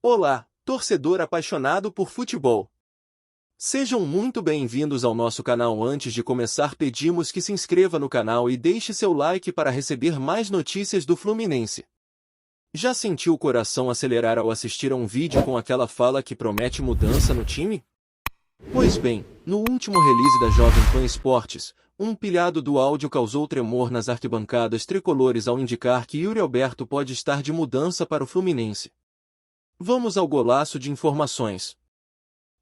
Olá, torcedor apaixonado por futebol. Sejam muito bem-vindos ao nosso canal. Antes de começar, pedimos que se inscreva no canal e deixe seu like para receber mais notícias do Fluminense. Já sentiu o coração acelerar ao assistir a um vídeo com aquela fala que promete mudança no time? Pois bem, no último release da Jovem Pan Esportes, um pilhado do áudio causou tremor nas arquibancadas tricolores ao indicar que Yuri Alberto pode estar de mudança para o Fluminense. Vamos ao golaço de informações.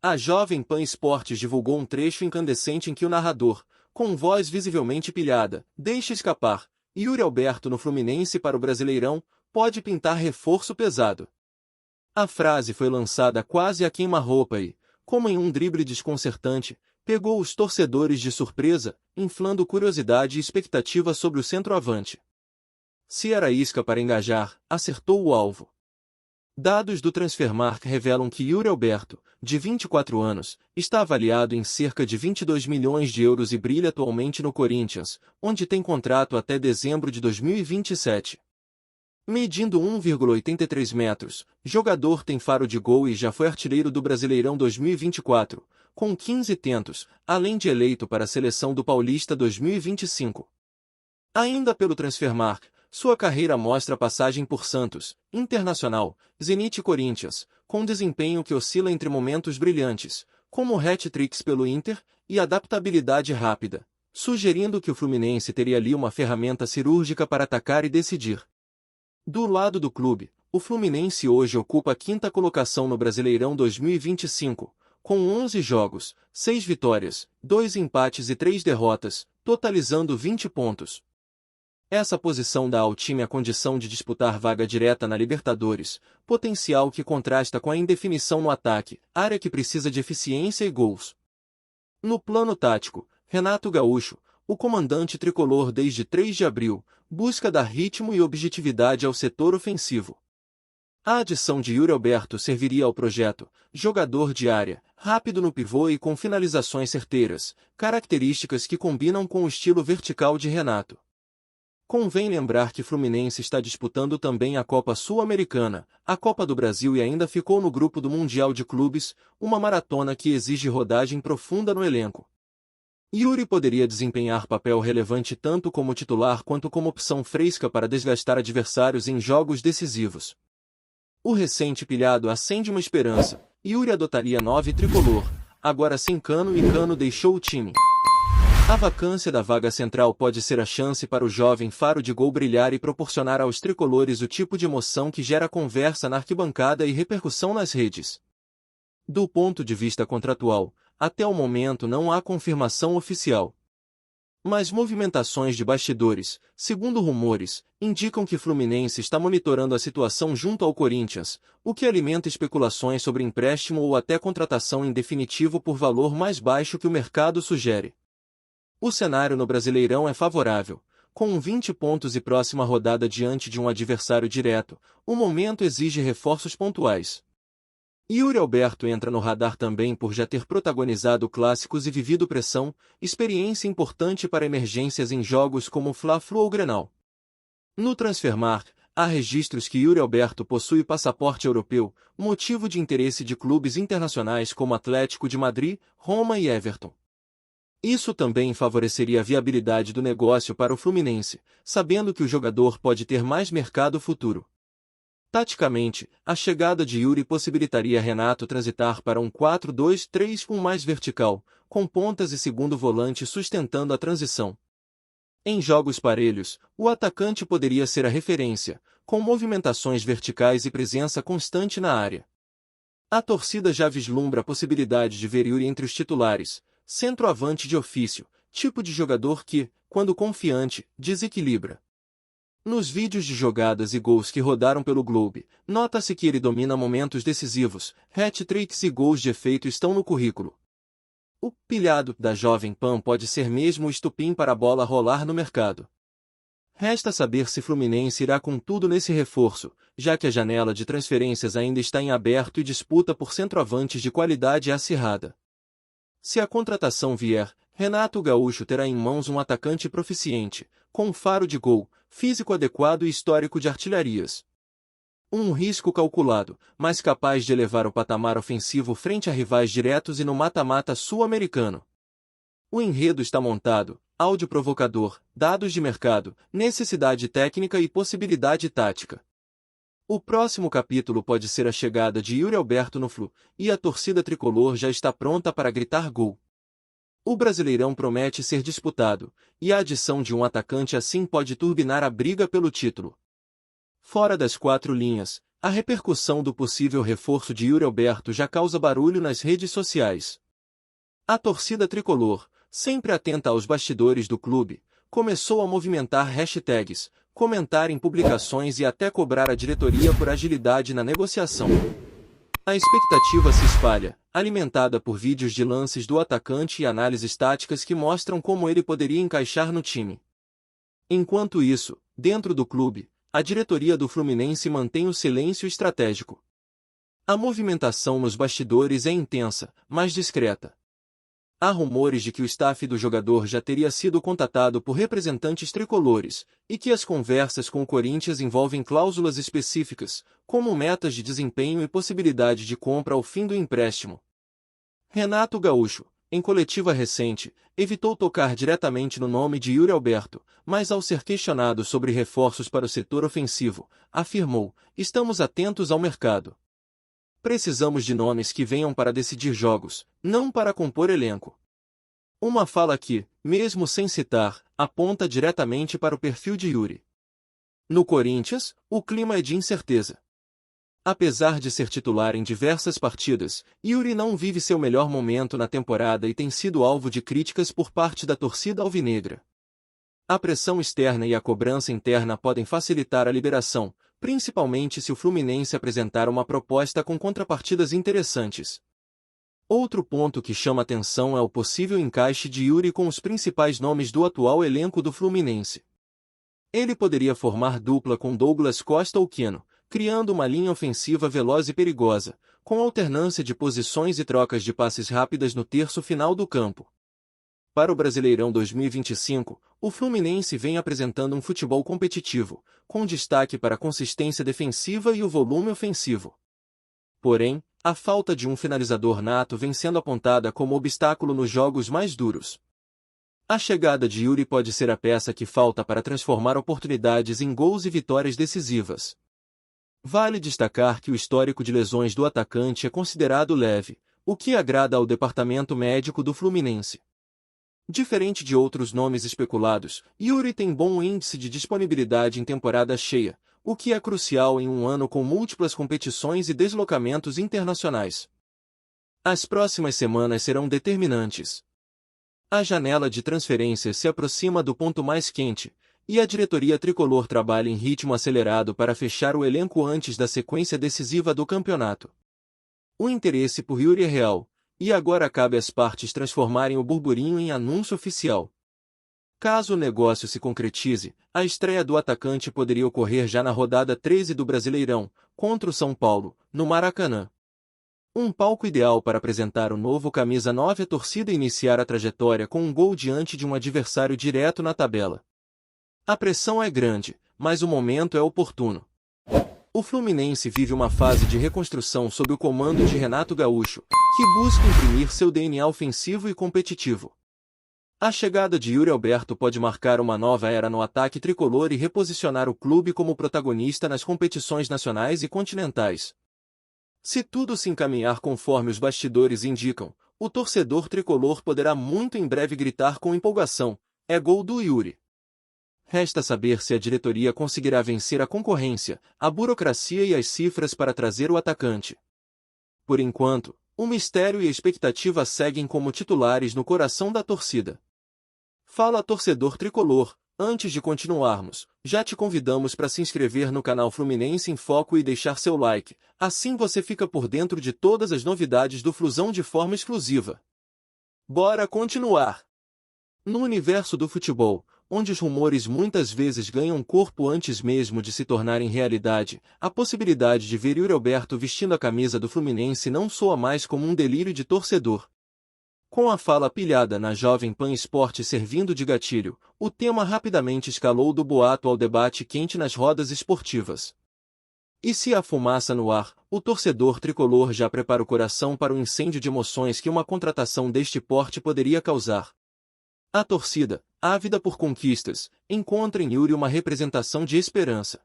A Jovem Pan Esportes divulgou um trecho incandescente em que o narrador, com voz visivelmente pilhada, deixa escapar: Yuri Alberto no Fluminense para o Brasileirão, pode pintar reforço pesado. A frase foi lançada quase a queima-roupa e, como em um drible desconcertante, pegou os torcedores de surpresa, inflando curiosidade e expectativa sobre o centroavante. Se era isca para engajar, acertou o alvo. Dados do Transfermarkt revelam que Yuri Alberto, de 24 anos, está avaliado em cerca de 22 milhões de euros e brilha atualmente no Corinthians, onde tem contrato até dezembro de 2027. Medindo 1,83 metros, jogador tem faro de gol e já foi artilheiro do Brasileirão 2024, com 15 tentos, além de eleito para a seleção do Paulista 2025. Ainda pelo Transfermarkt, sua carreira mostra passagem por Santos, Internacional, Zenit e Corinthians, com desempenho que oscila entre momentos brilhantes, como hat-tricks pelo Inter, e adaptabilidade rápida, sugerindo que o Fluminense teria ali uma ferramenta cirúrgica para atacar e decidir. Do lado do clube, o Fluminense hoje ocupa a quinta colocação no Brasileirão 2025, com 11 jogos, 6 vitórias, 2 empates e 3 derrotas, totalizando 20 pontos. Essa posição dá ao time a condição de disputar vaga direta na Libertadores, potencial que contrasta com a indefinição no ataque, área que precisa de eficiência e gols. No plano tático, Renato Gaúcho, o comandante tricolor desde 3 de abril, busca dar ritmo e objetividade ao setor ofensivo. A adição de Yuri Alberto serviria ao projeto, jogador de área, rápido no pivô e com finalizações certeiras, características que combinam com o estilo vertical de Renato. Convém lembrar que Fluminense está disputando também a Copa Sul-Americana, a Copa do Brasil e ainda ficou no grupo do Mundial de Clubes, uma maratona que exige rodagem profunda no elenco. Yuri poderia desempenhar papel relevante tanto como titular quanto como opção fresca para desgastar adversários em jogos decisivos. O recente pilhado acende uma esperança: Yuri adotaria 9 tricolor, agora sem Cano e Cano deixou o time. A vacância da vaga central pode ser a chance para o jovem faro de gol brilhar e proporcionar aos tricolores o tipo de emoção que gera conversa na arquibancada e repercussão nas redes. Do ponto de vista contratual, até o momento não há confirmação oficial. Mas movimentações de bastidores, segundo rumores, indicam que Fluminense está monitorando a situação junto ao Corinthians, o que alimenta especulações sobre empréstimo ou até contratação em definitivo por valor mais baixo que o mercado sugere. O cenário no Brasileirão é favorável. Com 20 pontos e próxima rodada diante de um adversário direto, o momento exige reforços pontuais. Yuri Alberto entra no radar também por já ter protagonizado clássicos e vivido pressão, experiência importante para emergências em jogos como Fla-Flu ou Grenal. No Transfermarkt, há registros que Yuri Alberto possui passaporte europeu, motivo de interesse de clubes internacionais como Atlético de Madrid, Roma e Everton. Isso também favoreceria a viabilidade do negócio para o Fluminense, sabendo que o jogador pode ter mais mercado futuro. Taticamente, a chegada de Yuri possibilitaria Renato transitar para um 4-2-3-1 mais vertical, com pontas e segundo volante sustentando a transição. Em jogos parelhos, o atacante poderia ser a referência, com movimentações verticais e presença constante na área. A torcida já vislumbra a possibilidade de ver Yuri entre os titulares, centroavante de ofício, tipo de jogador que, quando confiante, desequilibra. Nos vídeos de jogadas e gols que rodaram pelo Globe, nota-se que ele domina momentos decisivos, hat-tricks e gols de efeito estão no currículo. O pilhado da Jovem Pan pode ser mesmo o estupim para a bola rolar no mercado. Resta saber se Fluminense irá com tudo nesse reforço, já que a janela de transferências ainda está em aberto e disputa por centroavantes de qualidade acirrada. Se a contratação vier, Renato Gaúcho terá em mãos um atacante proficiente, com faro de gol, físico adequado e histórico de artilharias. Um risco calculado, mas capaz de elevar o patamar ofensivo frente a rivais diretos e no mata-mata sul-americano. O enredo está montado, áudio provocador, dados de mercado, necessidade técnica e possibilidade tática. O próximo capítulo pode ser a chegada de Yuri Alberto no Flu, e a torcida tricolor já está pronta para gritar gol. O Brasileirão promete ser disputado, e a adição de um atacante assim pode turbinar a briga pelo título. Fora das quatro linhas, a repercussão do possível reforço de Yuri Alberto já causa barulho nas redes sociais. A torcida tricolor, sempre atenta aos bastidores do clube, começou a movimentar hashtags, comentar em publicações e até cobrar a diretoria por agilidade na negociação. A expectativa se espalha, alimentada por vídeos de lances do atacante e análises táticas que mostram como ele poderia encaixar no time. Enquanto isso, dentro do clube, a diretoria do Fluminense mantém o silêncio estratégico. A movimentação nos bastidores é intensa, mas discreta. Há rumores de que o staff do jogador já teria sido contatado por representantes tricolores, e que as conversas com o Corinthians envolvem cláusulas específicas, como metas de desempenho e possibilidade de compra ao fim do empréstimo. Renato Gaúcho, em coletiva recente, evitou tocar diretamente no nome de Yuri Alberto, mas ao ser questionado sobre reforços para o setor ofensivo, afirmou: "Estamos atentos ao mercado. Precisamos de nomes que venham para decidir jogos, não para compor elenco." Uma fala que, mesmo sem citar, aponta diretamente para o perfil de Yuri. No Corinthians, o clima é de incerteza. Apesar de ser titular em diversas partidas, Yuri não vive seu melhor momento na temporada e tem sido alvo de críticas por parte da torcida alvinegra. A pressão externa e a cobrança interna podem facilitar a liberação, principalmente se o Fluminense apresentar uma proposta com contrapartidas interessantes. Outro ponto que chama atenção é o possível encaixe de Yuri com os principais nomes do atual elenco do Fluminense. Ele poderia formar dupla com Douglas Costa ou Keno, criando uma linha ofensiva veloz e perigosa, com alternância de posições e trocas de passes rápidas no terço final do campo. Para o Brasileirão 2025, o Fluminense vem apresentando um futebol competitivo, com destaque para a consistência defensiva e o volume ofensivo. Porém, a falta de um finalizador nato vem sendo apontada como obstáculo nos jogos mais duros. A chegada de Yuri pode ser a peça que falta para transformar oportunidades em gols e vitórias decisivas. Vale destacar que o histórico de lesões do atacante é considerado leve, o que agrada ao departamento médico do Fluminense. Diferente de outros nomes especulados, Yuri tem bom índice de disponibilidade em temporada cheia, o que é crucial em um ano com múltiplas competições e deslocamentos internacionais. As próximas semanas serão determinantes. A janela de transferências se aproxima do ponto mais quente, e a diretoria tricolor trabalha em ritmo acelerado para fechar o elenco antes da sequência decisiva do campeonato. O interesse por Yuri é real, e agora cabe às partes transformarem o burburinho em anúncio oficial. Caso o negócio se concretize, a estreia do atacante poderia ocorrer já na rodada 13 do Brasileirão, contra o São Paulo, no Maracanã. Um palco ideal para apresentar o novo camisa 9 à torcida e iniciar a trajetória com um gol diante de um adversário direto na tabela. A pressão é grande, mas o momento é oportuno. O Fluminense vive uma fase de reconstrução sob o comando de Renato Gaúcho, que busca imprimir seu DNA ofensivo e competitivo. A chegada de Yuri Alberto pode marcar uma nova era no ataque tricolor e reposicionar o clube como protagonista nas competições nacionais e continentais. Se tudo se encaminhar conforme os bastidores indicam, o torcedor tricolor poderá muito em breve gritar com empolgação: "É gol do Yuri!" Resta saber se a diretoria conseguirá vencer a concorrência, a burocracia e as cifras para trazer o atacante. Por enquanto, o mistério e a expectativa seguem como titulares no coração da torcida. Fala torcedor tricolor, antes de continuarmos, já te convidamos para se inscrever no canal Fluminense em Foco e deixar seu like, assim você fica por dentro de todas as novidades do Flusão de forma exclusiva. Bora continuar! No universo do futebol, onde os rumores muitas vezes ganham corpo antes mesmo de se tornarem realidade, a possibilidade de ver Yuri Alberto vestindo a camisa do Fluminense não soa mais como um delírio de torcedor. Com a fala pilhada na Jovem Pan Esporte servindo de gatilho, o tema rapidamente escalou do boato ao debate quente nas rodas esportivas. E se há fumaça no ar, o torcedor tricolor já prepara o coração para o incêndio de emoções que uma contratação deste porte poderia causar. A torcida, ávida por conquistas, encontra em Yuri uma representação de esperança.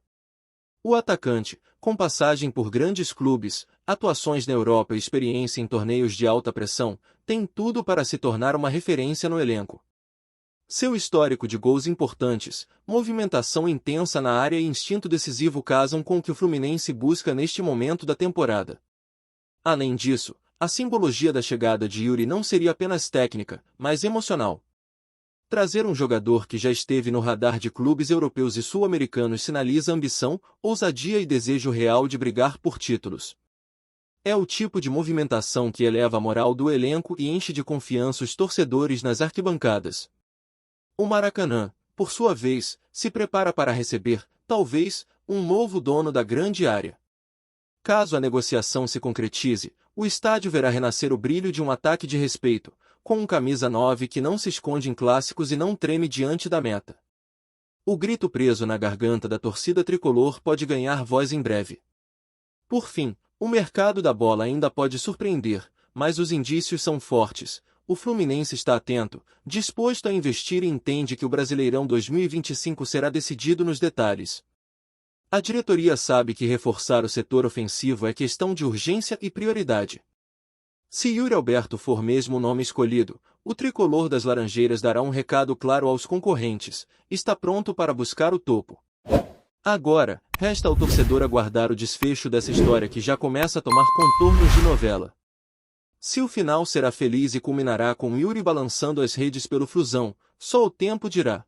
O atacante, com passagem por grandes clubes, atuações na Europa e experiência em torneios de alta pressão, tem tudo para se tornar uma referência no elenco. Seu histórico de gols importantes, movimentação intensa na área e instinto decisivo casam com o que o Fluminense busca neste momento da temporada. Além disso, a simbologia da chegada de Yuri não seria apenas técnica, mas emocional. Trazer um jogador que já esteve no radar de clubes europeus e sul-americanos sinaliza ambição, ousadia e desejo real de brigar por títulos. É o tipo de movimentação que eleva a moral do elenco e enche de confiança os torcedores nas arquibancadas. O Maracanã, por sua vez, se prepara para receber, talvez, um novo dono da grande área. Caso a negociação se concretize, o estádio verá renascer o brilho de um ataque de respeito, com um camisa 9 que não se esconde em clássicos e não treme diante da meta. O grito preso na garganta da torcida tricolor pode ganhar voz em breve. Por fim, o mercado da bola ainda pode surpreender, mas os indícios são fortes. O Fluminense está atento, disposto a investir e entende que o Brasileirão 2025 será decidido nos detalhes. A diretoria sabe que reforçar o setor ofensivo é questão de urgência e prioridade. Se Yuri Alberto for mesmo o nome escolhido, o tricolor das Laranjeiras dará um recado claro aos concorrentes: está pronto para buscar o topo. Agora, resta ao torcedor aguardar o desfecho dessa história que já começa a tomar contornos de novela. Se o final será feliz e culminará com Yuri balançando as redes pelo Flusão, só o tempo dirá.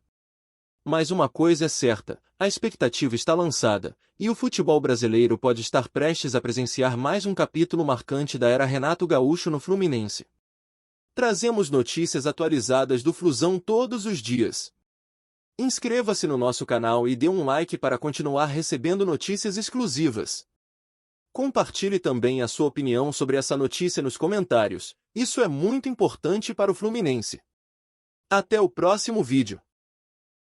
Mas uma coisa é certa, a expectativa está lançada, e o futebol brasileiro pode estar prestes a presenciar mais um capítulo marcante da era Renato Gaúcho no Fluminense. Trazemos notícias atualizadas do Flusão todos os dias. Inscreva-se no nosso canal e dê um like para continuar recebendo notícias exclusivas. Compartilhe também a sua opinião sobre essa notícia nos comentários, isso é muito importante para o Fluminense. Até o próximo vídeo.